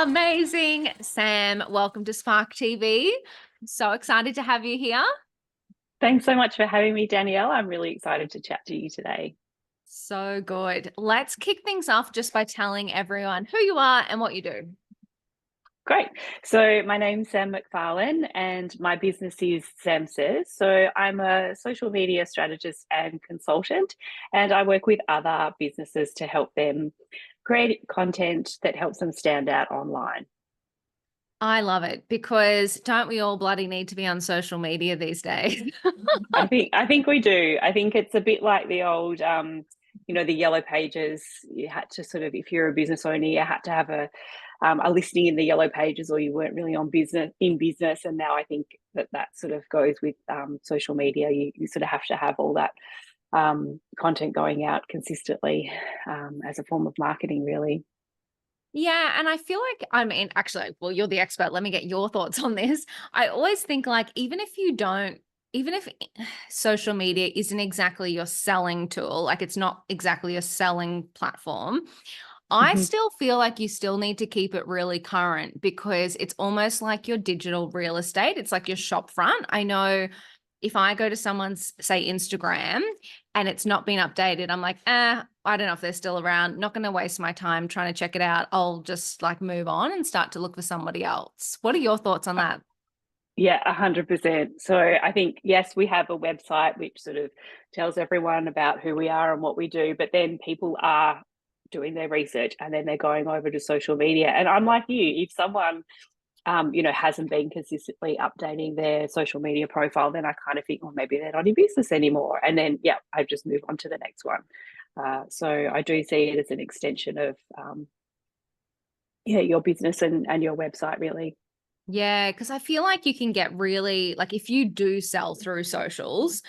Amazing. Sam, welcome to Spark TV. So excited to have you here. Thanks so much for having me, Danielle. I'm really excited to chat to you today. So good. Let's kick things off just by telling everyone who you are and what you do. Great. So my name's Sam McFarlane and my business is Sam Says. So I'm a social media strategist and consultant, and I work with other businesses to help them create content that helps them stand out online. I love it because don't we all bloody need to be on social media these days? I think we do. I think it's a bit like the old the yellow pages. You had to sort of, if you're a business owner, you had to have a listing in the yellow pages, or you weren't really on business. And now I think that sort of goes with social media. You sort of have to have all that content going out consistently as a form of marketing, really. Yeah, and I feel like, actually, well, you're the expert. Let me get your thoughts on this. I always think like even if social media isn't exactly your selling tool, like it's not exactly your selling platform, I Mhm. still feel like you still need to keep it really current because it's almost like your digital real estate. It's like your shop front. I know if I go to someone's, say, Instagram and it's not been updated, I'm like, I don't know if they're still around. Not going to waste my time trying to check it out. I'll just like move on and start to look for somebody else. What are your thoughts on that? Yeah, 100%. So I think, yes, we have a website which sort of tells everyone about who we are and what we do, but then people are doing their research and then they're going over to social media. And I'm like you, if someone, hasn't been consistently updating their social media profile, then I kind of think, well, maybe they're not in business anymore. And then, yeah, I just move on to the next one. So I do see it as an extension of, your business and your website, really. Yeah, because I feel like you can get really like if you do sell through socials,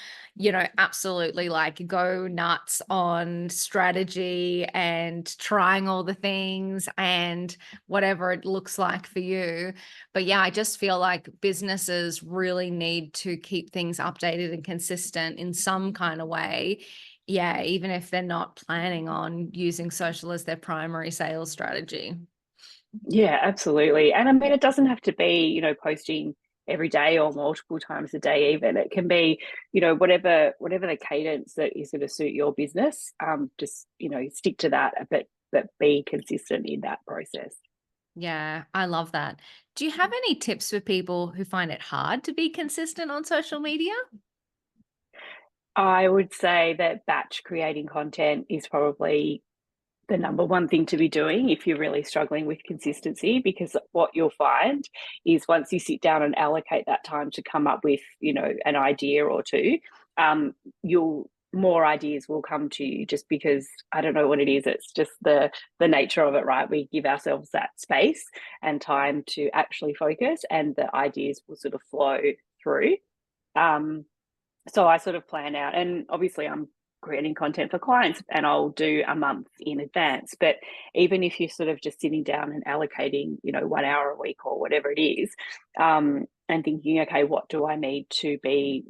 absolutely like go nuts on strategy and trying all the things and whatever it looks like for you. But yeah, I just feel like businesses really need to keep things updated and consistent in some kind of way. Yeah, even if they're not planning on using social as their primary sales strategy. Yeah, absolutely. And I mean, it doesn't have to be, posting every day or multiple times a day even. It can be, whatever the cadence that is going to suit your business. Just, stick to that, but be consistent in that process. Yeah, I love that. Do you have any tips for people who find it hard to be consistent on social media? I would say that batch creating content is probably the number one thing to be doing if you're really struggling with consistency, because what you'll find is once you sit down and allocate that time to come up with an idea or two, you'll more ideas will come to you, just because I don't know what it is, it's just the nature of it, right? We give ourselves that space and time to actually focus, and the ideas will sort of flow through. Um, so I sort of plan out, and obviously I'm creating content for clients and I'll do a month in advance. But even if you're sort of just sitting down and allocating, 1 hour a week or whatever it is, and thinking, okay, what do I need to be,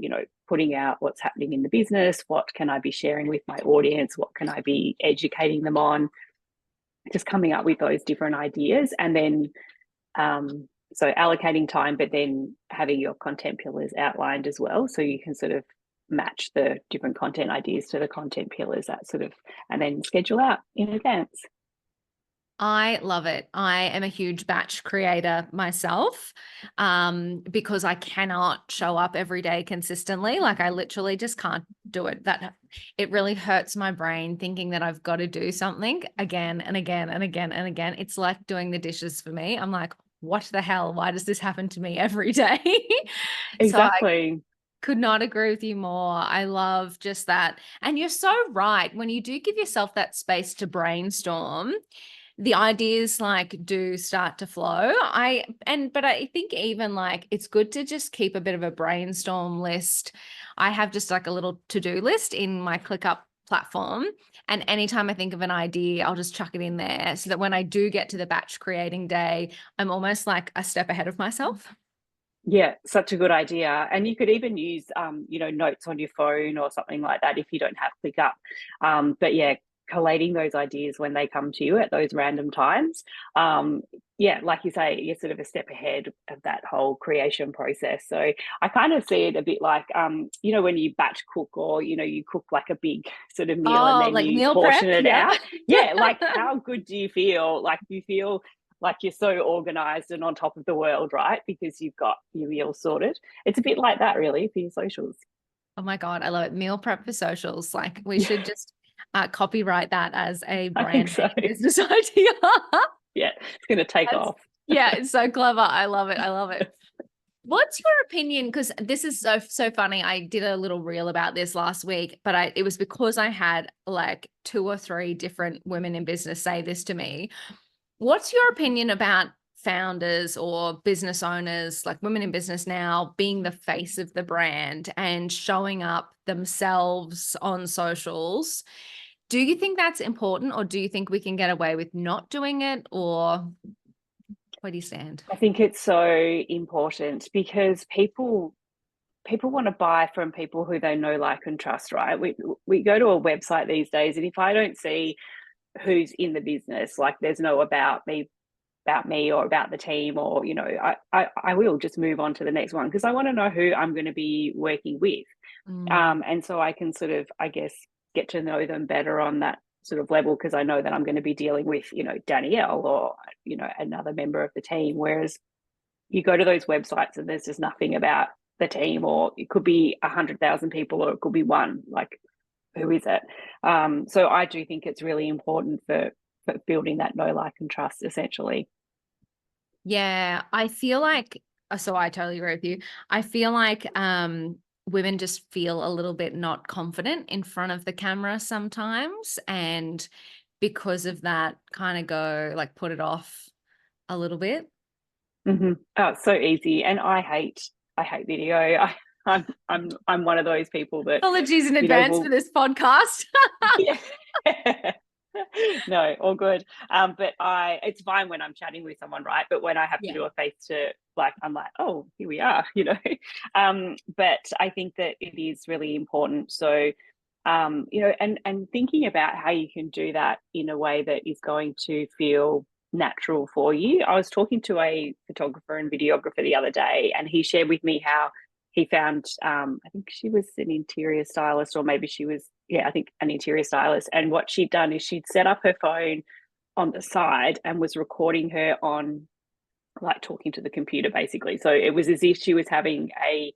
putting out, what's happening in the business? What can I be sharing with my audience? What can I be educating them on? Just coming up with those different ideas, and then so allocating time, but then having your content pillars outlined as well, so you can sort of match the different content ideas to the content pillars, that sort of, and then schedule out in advance. I love it. I am a huge batch creator myself, because I cannot show up every day consistently. Like I literally just can't do it. That it really hurts my brain thinking that I've got to do something again and again and again and again. It's like doing the dishes for me. I'm like, what the hell? Why does this happen to me every day? So I Exactly. could not agree with you more. I love just that. And you're so right. When you do give yourself that space to brainstorm, the ideas like do start to flow. But I think even like it's good to just keep a bit of a brainstorm list. I have just like a little to-do list in my ClickUp platform. And anytime I think of an idea, I'll just chuck it in there so that when I do get to the batch creating day, I'm almost like a step ahead of myself. Yeah, such a good idea. And you could even use, notes on your phone or something like that if you don't have ClickUp. But yeah, collating those ideas when they come to you at those random times. Yeah, like you say, you're sort of a step ahead of that whole creation process. So I kind of see it a bit like, when you batch cook, or, you cook like a big sort of meal and Oh, then like you meal prep. portion it Yep. out. Yeah, like how good do you feel? Like you feel like you're so organized and on top of the world, right? Because you've got your meal sorted. It's a bit like that, really, for your socials. Oh my God, I love it. Meal prep for socials. Like we Yeah, should just copyright that as a I think brand so. name business idea. Yeah, it's going to take That's, off. yeah, it's so clever. I love it. I love it. What's your opinion? Because this is so funny. I did a little reel about this last week, but it was because I had like 2 or 3 different women in business say this to me. What's your opinion about founders or business owners, like women in business now, being the face of the brand and showing up themselves on socials? Do you think that's important, or do you think we can get away with not doing it, or where do you stand? I think it's so important because people want to buy from people who they know, like, and trust, right? We go to a website these days, and if I don't see who's in the business, like there's no about me or about the team, or I will just move on to the next one because I want to know who I'm going to be working with. Mm, And so I can sort of, I guess, get to know them better on that sort of level because I know that I'm going to be dealing with, Danielle, or, another member of the team. Whereas you go to those websites and there's just nothing about the team, or it could be 100,000 people, or it could be one. Like, who is it? So I do think it's really important for building that know, like, and trust, essentially. yeah, I feel like, so I totally agree with you. I feel like women just feel a little bit not confident in front of the camera sometimes. And because of that, kind of go like put it off a little bit. Mm-hmm. Oh, it's so easy, and I hate video. I'm one of those people that Apologies in advance for will. this podcast. Yeah. No, all good. But it's fine when I'm chatting with someone, right? But when I have to Yeah. do a face to, like, I'm like, oh, here we are, But I think that it is really important. So, and thinking about how you can do that in a way that is going to feel natural for you. I was talking to a photographer and videographer the other day, and he shared with me how he found, I think she was an interior stylist, or maybe she was, yeah, I think an interior stylist. And what she'd done is she'd set up her phone on the side and was recording her on, like, talking to the computer, basically. So it was as if she was having a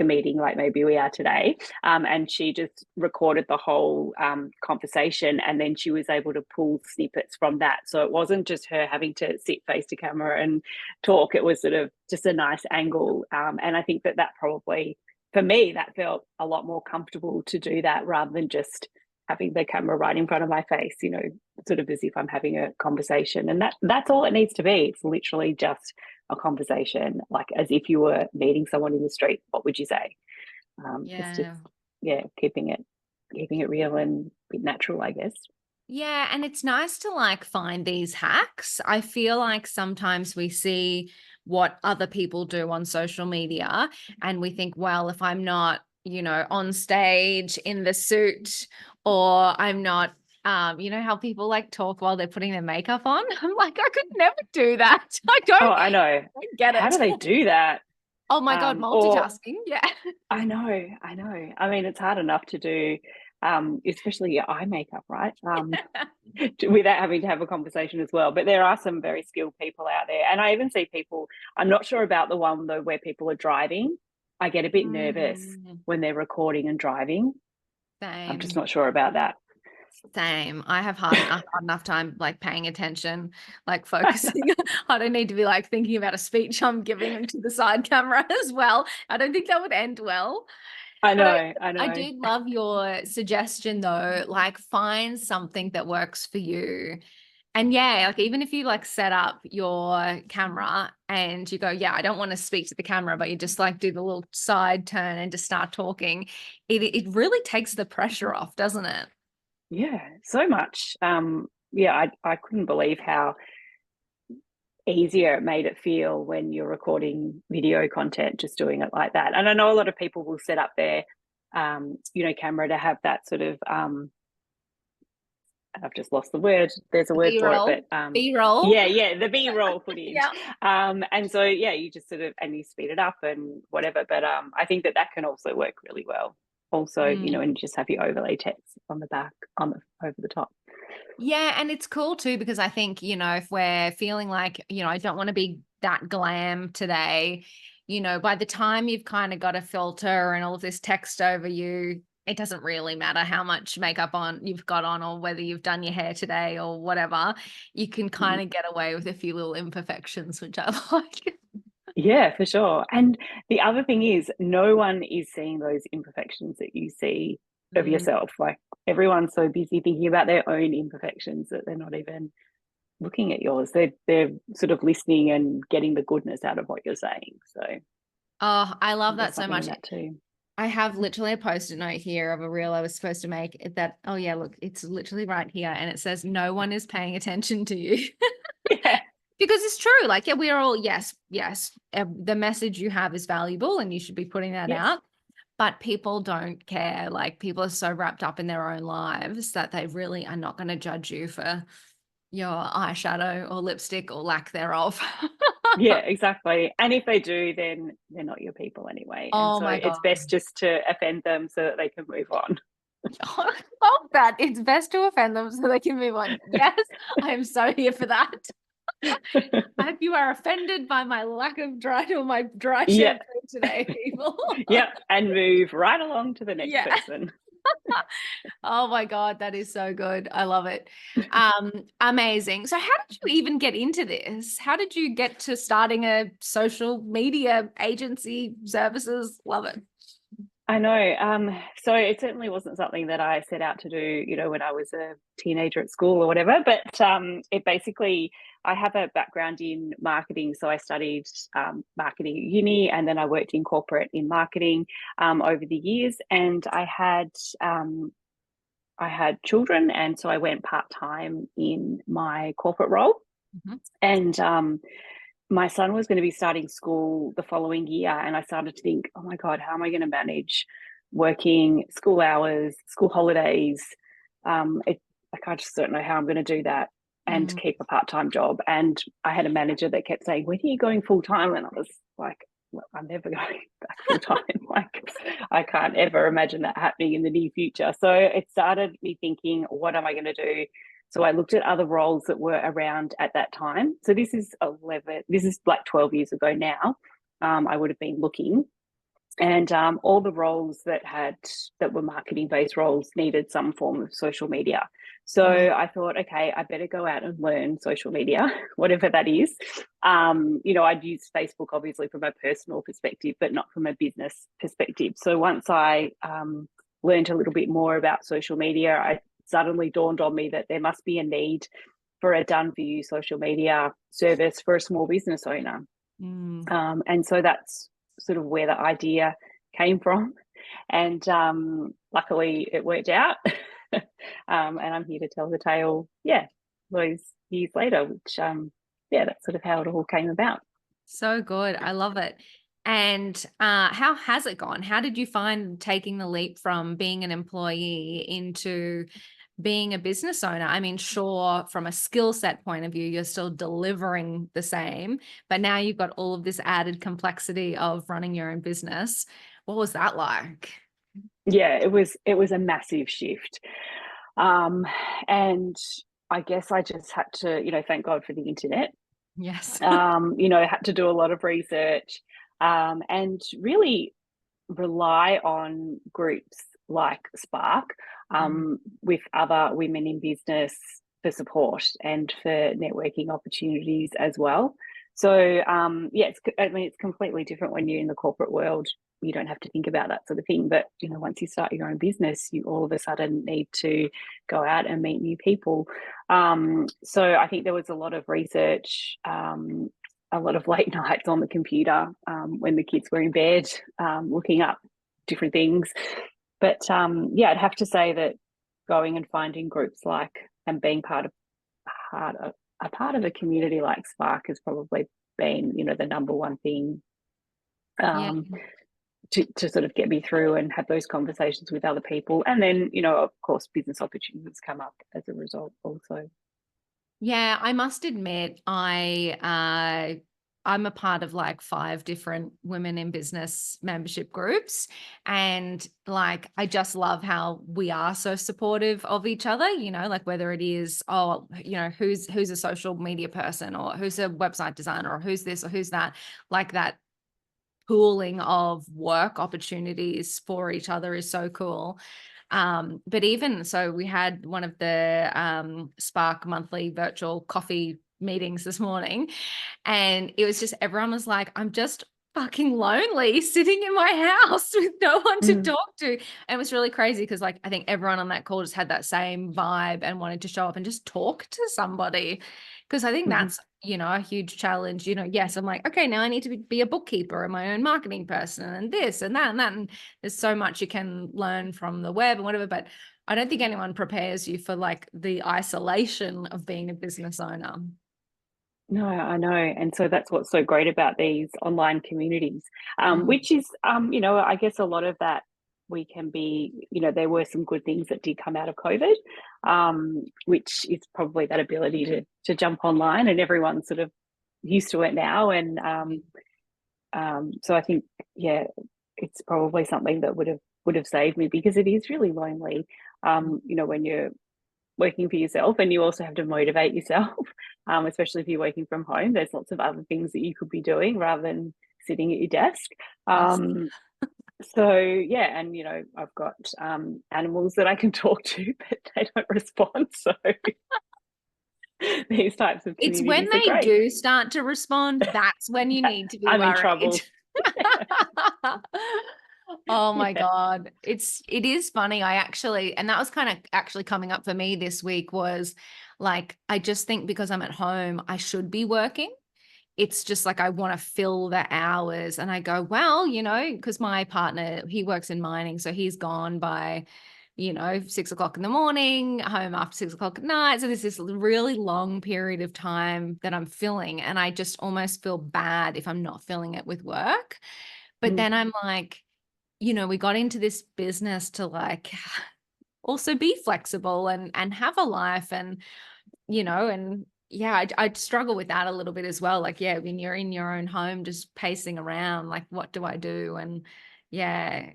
meeting, like maybe we are today, and she just recorded the whole conversation, and then she was able to pull snippets from that. So it wasn't just her having to sit face to camera and talk. It was sort of just a nice angle, and I think that probably, for me, that felt a lot more comfortable to do that rather than just having the camera right in front of my face, sort of as if I'm having a conversation. And that's all it needs to be. It's literally just a conversation, like as if you were meeting someone in the street. What would you say? It's just, Yeah. yeah, keeping it real and a bit natural, I guess. Yeah, and it's nice to like find these hacks. I feel like sometimes we see what other people do on social media and we think, well, if I'm not, on stage in the suit, or I'm not, how people like talk while they're putting their makeup on. I'm like, I could never do that. Oh, I know. Don't get How do it. they do that? Oh my God, Or multitasking. Yeah. I know, I know. I mean, it's hard enough to do, especially your eye makeup, right? Without having to have a conversation as well. But there are some very skilled people out there. And I even see people, I'm not sure about the one though where people are driving. I get a bit nervous Mm, when they're recording and driving. I'm just same. not sure about that. Same. I have hard enough time like paying attention, like I know, focusing. I don't need to be like thinking about a speech I'm giving into the side camera as well. I don't think that would end well. I But I know, I I know. do love your suggestion though, like find something that works for you. And yeah, like even if you like set up your camera and you go, yeah, I don't want to speak to the camera, but you just like do the little side turn and just start talking, it really takes the pressure off, doesn't it? Yeah, so much. Yeah, I couldn't believe how easier it made it feel when you're recording video content, just doing it like that. And I know a lot of people will set up their camera to have that sort of I've just lost the word. There's a The word for it, B-roll. but B-roll. yeah, the B-roll footage. Yeah. And so yeah, you just sort of, and you speed it up and whatever. But I think that can also work really well. Also, you know, Mm. and you just have your overlay text on the back, on the over the top. Yeah, and it's cool too because I think, you know, if we're feeling like, you know, I don't want to be that glam today, you know, by the time you've kind of got a filter and all of this text over you, it doesn't really matter how much makeup on you've got on or whether you've done your hair today or whatever. You can kind of get away with a few little imperfections, which I like. Yeah, for sure. And the other thing is, no one is seeing those imperfections that you see of Mm. yourself. Like everyone's so busy thinking about their own imperfections that they're not even looking at yours. They're sort of listening and getting the goodness out of what you're saying. So Oh, I love there's that so something in much. that too. I have literally a post-it note here of a reel I was supposed to make that, oh yeah, look, it's literally right here. And it says, no one is paying attention to you. Yeah. Because it's true. Like, yeah, we're all, yes, the message you have is valuable and you should be putting that Yes. out. But people don't care. Like, people are so wrapped up in their own lives that they really are not going to judge you for your eyeshadow or lipstick or lack thereof. Yeah, exactly. And if they do, then they're not your people anyway. And Oh so my it's God. best just to offend them so that they can move on. I love that. It's best to offend them so they can move on. Yes, I am so here for that. I hope you are offended by my lack of my dry Yeah. shampoo today, people. Yep. And move right along to the next Yeah. person. Oh my God, that is so good. I love it. Amazing. So how did you even get into this? How did you get to starting a social media agency services? Love it. I know. So it certainly wasn't something that I set out to do, you know, when I was a teenager at school or whatever. But it basically, I have a background in marketing. So I studied marketing at uni, and then I worked in corporate in marketing over the years. And I had children, and so I went part time in my corporate role. Mhm. And my son was going to be starting school the following year, and I started to think, oh my God, how am I going to manage working school hours, school holidays? Like I just don't know how I'm going to do that and Mm. keep a part-time job. And I had a manager that kept saying, when are you going full-time? And I was like, well, I'm never going back full-time. Like I can't ever imagine that happening in the near future. So it started me thinking, what am I going to do? So I looked at other roles that were around at that time. So this is like 12 years ago now. I would have been looking, and all the roles that were marketing based roles needed some form of social media. So Mm. I thought, okay, I better go out and learn social media, whatever that is. You know, I'd use Facebook obviously from a personal perspective, but not from a business perspective. So once I learned a little bit more about social media, I suddenly dawned on me that there must be a need for a done for you social media service for a small business owner. Mm. And so that's sort of where the idea came from. And luckily it worked out. And I'm here to tell the tale, yeah, those years later, which, yeah, that's sort of how it all came about. So good. I love it. And how has it gone? How did you find taking the leap from being an employee into being a business owner? I mean, sure, from a skill set point of view, you're still delivering the same, but now you've got all of this added complexity of running your own business. What was that like? Yeah, it was a massive shift. Um, and I guess I just had to, you know, thank God for the internet. Yes. You know, had to do a lot of research and really rely on groups like Spark Mm. with other women in business for support and for networking opportunities as well. So yeah, I mean, it's completely different when you're in the corporate world. You don't have to think about that sort of thing. But you know, once you start your own business, you all of a sudden need to go out and meet new people. So I think there was a lot of research. A lot of late nights on the computer when the kids were in bed, looking up different things. But yeah, I'd have to say that going and finding groups like and being part of a part of a community like Spark has probably been, you know, the number one thing Yeah. um, to sort of get me through and have those conversations with other people. And then, of course, business opportunities come up as a result also. Yeah, I must admit, I'm a part of like 5 different women in business membership groups. And like I just love how we are so supportive of each other, like whether it is, who's a social media person, or who's a website designer, or who's this or who's that, like that pooling of work opportunities for each other is so cool. But even so, we had one of the Spark monthly virtual coffee meetings this morning, and it was just everyone was like, I'm just fucking lonely sitting in my house with no one to Mm, talk to. And it was really crazy because like I think everyone on that call just had that same vibe and wanted to show up and just talk to somebody. Because I think mhm. that's, a huge challenge. Yes, I'm like, okay, now I need to be a bookkeeper and my own marketing person and this and that and that. And there's so much you can learn from the web and whatever. But I don't think anyone prepares you for like the isolation of being a business owner. No, I know. And so that's what's so great about these online communities, Mm. which is, I guess a lot of that we can be, there were some good things that did come out of COVID, which is probably that ability to jump online, and everyone's sort of used to it now. And so I think, yeah, it's probably something that would have saved me, because it is really lonely, when you're working for yourself and you also have to motivate yourself, especially if you're working from home. There's lots of other things that you could be doing rather than sitting at your desk. Yes. So yeah, and I've got animals that I can talk to, but they don't respond. So these types of It's when communities are they great. do start to respond, that's when you need to be I'm in worried. trouble. Oh my Yeah. God. It is funny. And that was kind of actually coming up for me this week, was like, I just think because I'm at home, I should be working. It's just like I want to fill the hours. And I go, well, because my partner, he works in mining. So he's gone by, 6 o'clock in the morning, home after 6 o'clock at night. So there's this really long period of time that I'm filling. And I just almost feel bad if I'm not filling it with work. But Mm. then I'm like, we got into this business to like also be flexible and have a life, and yeah, I struggle with that a little bit as well. Like, yeah, when you're in your own home, just pacing around, like, what do I do? And yeah,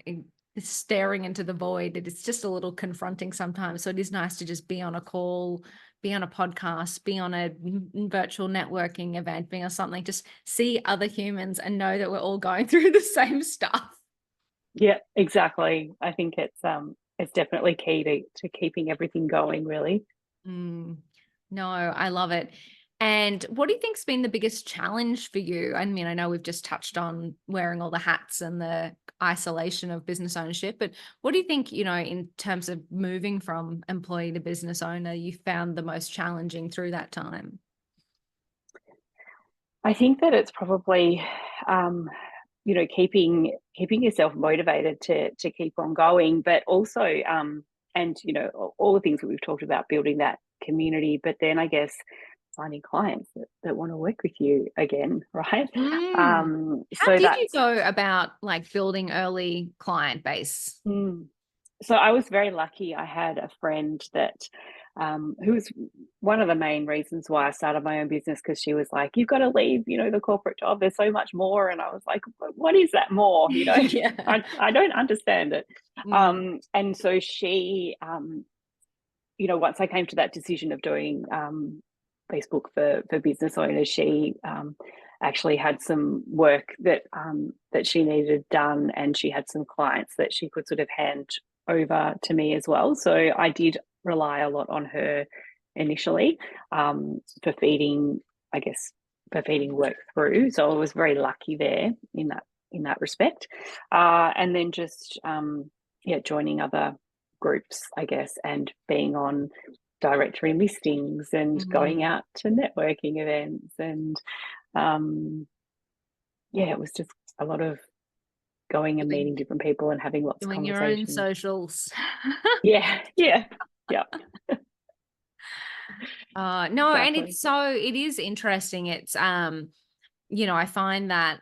it's staring into the void. It's just a little confronting sometimes. So it is nice to just be on a call, be on a podcast, be on a virtual networking event, be on something, just see other humans and know that we're all going through the same stuff. Yeah, exactly. I think it's definitely key to keeping everything going, really. Mm. No, I love it. And what do you think's been the biggest challenge for you? I mean, I know we've just touched on wearing all the hats and the isolation of business ownership, but what do you think, in terms of moving from employee to business owner, you found the most challenging through that time? I think that it's probably, keeping yourself motivated to keep on going, but also, and all the things that we've talked about, building that community, but then I guess finding clients that want to work with you again, right? Mm. How So did you that's go about like building early client base? mm, so I was very lucky. I had a friend that, who was one of the main reasons why I started my own business, because she was like, "You've got to leave, the corporate job. There's so much more." And I was like, "What is that more?" Yeah. I don't understand it. Mm. And so she, once I came to that decision of doing Facebook for business owners, she actually had some work that she needed done, and she had some clients that she could sort of hand over to me as well. So I did rely a lot on her initially, for feeding, I guess, for feeding work through. So I was very lucky there in that respect, and then just yeah, joining other groups, I guess, and being on directory listings and going Mm. out to networking events. And um, yeah, it was just a lot of going and Doing meeting different people and having lots of doing your own conversations. socials. Yeah, yeah, yeah, No, and exactly. it is interesting. It's I find that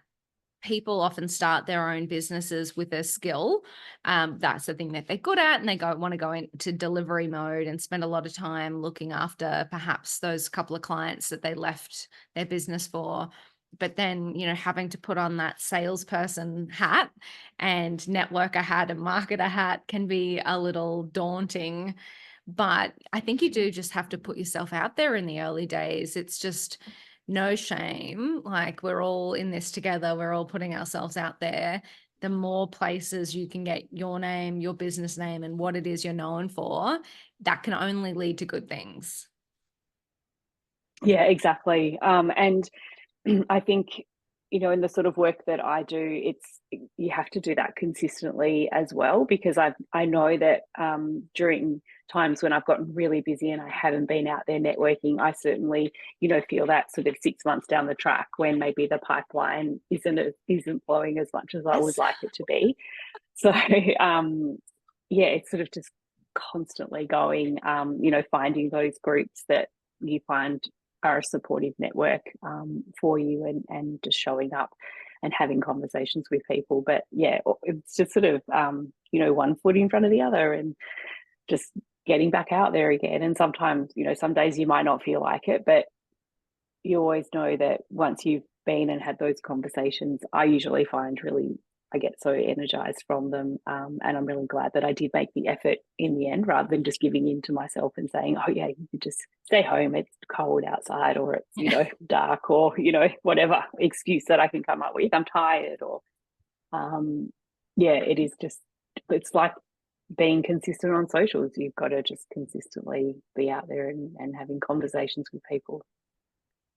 people often start their own businesses with a skill. That's the thing that they're good at, and they want to go into delivery mode and spend a lot of time looking after perhaps those couple of clients that they left their business for. But then, having to put on that salesperson hat and networker hat and marketer hat can be a little daunting. But I think you do just have to put yourself out there in the early days. It's just no shame. Like, we're all in this together. We're all putting ourselves out there. The more places you can get your name, your business name, and what it is you're known for, that can only lead to good things. Yeah, exactly. And I think, in the sort of work that I do, you have to do that consistently as well, because I know that during times when I've gotten really busy and I haven't been out there networking, I certainly, feel that sort of 6 months down the track when maybe the pipeline isn't flowing as much as I would like it to be. So yeah, it's sort of just constantly going, finding those groups that you find are a supportive network for you, and just showing up and having conversations with people. But yeah, it's just sort of, one foot in front of the other, and just getting back out there again. And sometimes, some days you might not feel like it, but you always know that once you've been and had those conversations, I usually find I get so energized from them. And I'm really glad that I did make the effort in the end, rather than just giving in to myself and saying, oh yeah, you could just stay home, it's cold outside, or it's, dark, or, whatever excuse that I can come up with, I'm tired, or yeah, it's like being consistent on socials. You've got to just consistently be out there and having conversations with people.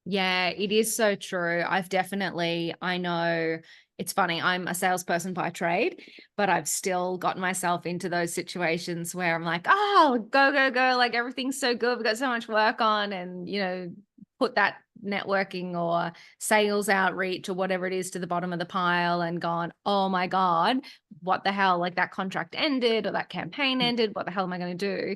Yeah, it is so true. I know it's funny. I'm a salesperson by trade, but I've still gotten myself into those situations where I'm like, oh, go, go, go. Like, everything's so good. We've got so much work on, and, put that networking or sales outreach or whatever it is to the bottom of the pile, and gone, oh my God, what the hell? Like, that contract ended or that campaign ended. What the hell am I going to do?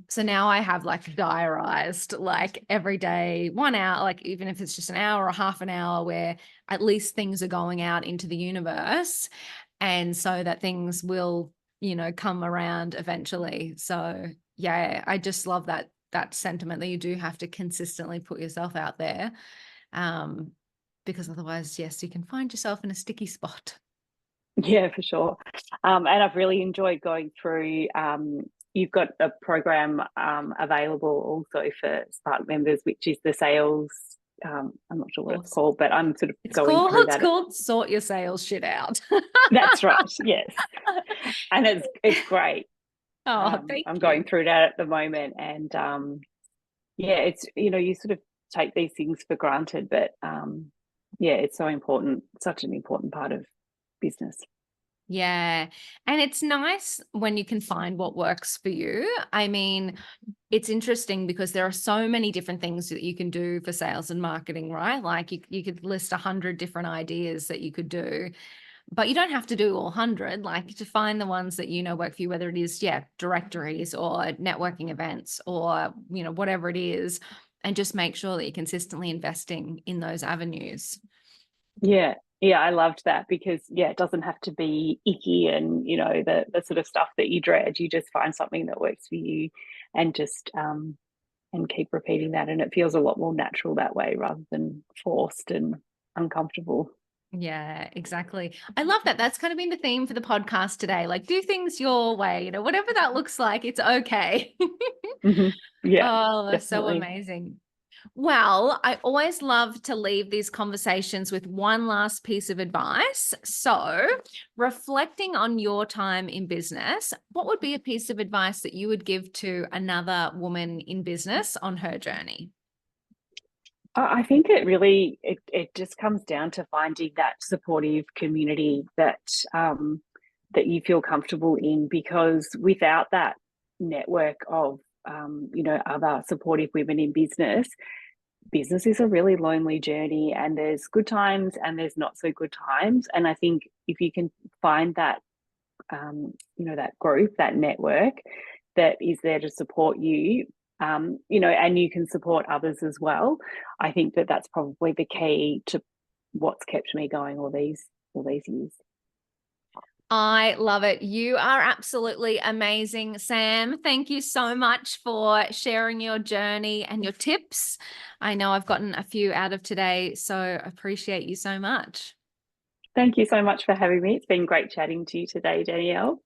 So now I have like diarized, like, every day, 1 hour, like even if it's just an hour or half an hour, where at least things are going out into the universe, and so that things will, come around eventually. So yeah, I just love that sentiment that you do have to consistently put yourself out there. Because otherwise, yes, you can find yourself in a sticky spot. Yeah, for sure. And I've really enjoyed going through. You've got a program available also for Spark members, which is the sales. I'm not sure what it's called, but I'm sort of going through that. It's called Sort Your Sales Shit Out. That's right. Yes, and it's great. Oh, thank I'm you. going through that at the moment, and yeah, it's, you sort of take these things for granted, but yeah, it's so important, such an important part of business. Yeah. And it's nice when you can find what works for you. I mean, it's interesting because there are so many different things that you can do for sales and marketing, right? Like, you could list 100 different ideas that you could do, but you don't have to do all 100. Like, to find the ones that work for you, whether it is, directories or networking events, or, whatever it is, and just make sure that you're consistently investing in those avenues. Yeah. Yeah, I loved that, because yeah, it doesn't have to be icky and, the sort of stuff that you dread. You just find something that works for you, and just and keep repeating that, and it feels a lot more natural that way, rather than forced and uncomfortable. Yeah, exactly. I love that. That's kind of been the theme for the podcast today. Like, do things your way, whatever that looks like, it's okay. Hmm. Yeah, Oh, so definitely. amazing. Well, I always love to leave these conversations with one last piece of advice. So, reflecting on your time in business, what would be a piece of advice that you would give to another woman in business on her journey? I think it just comes down to finding that supportive community that you feel comfortable in, because without that network of other supportive women in business is a really lonely journey, and there's good times and there's not so good times. And I think if you can find that that group, that network that is there to support you, and you can support others as well. I think that that's probably the key to what's kept me going all these years. I love it. You are absolutely amazing, Sam. Thank you so much for sharing your journey and your tips. I know I've gotten a few out of today, so appreciate you so much. Thank you so much for having me. It's been great chatting to you today, Danielle.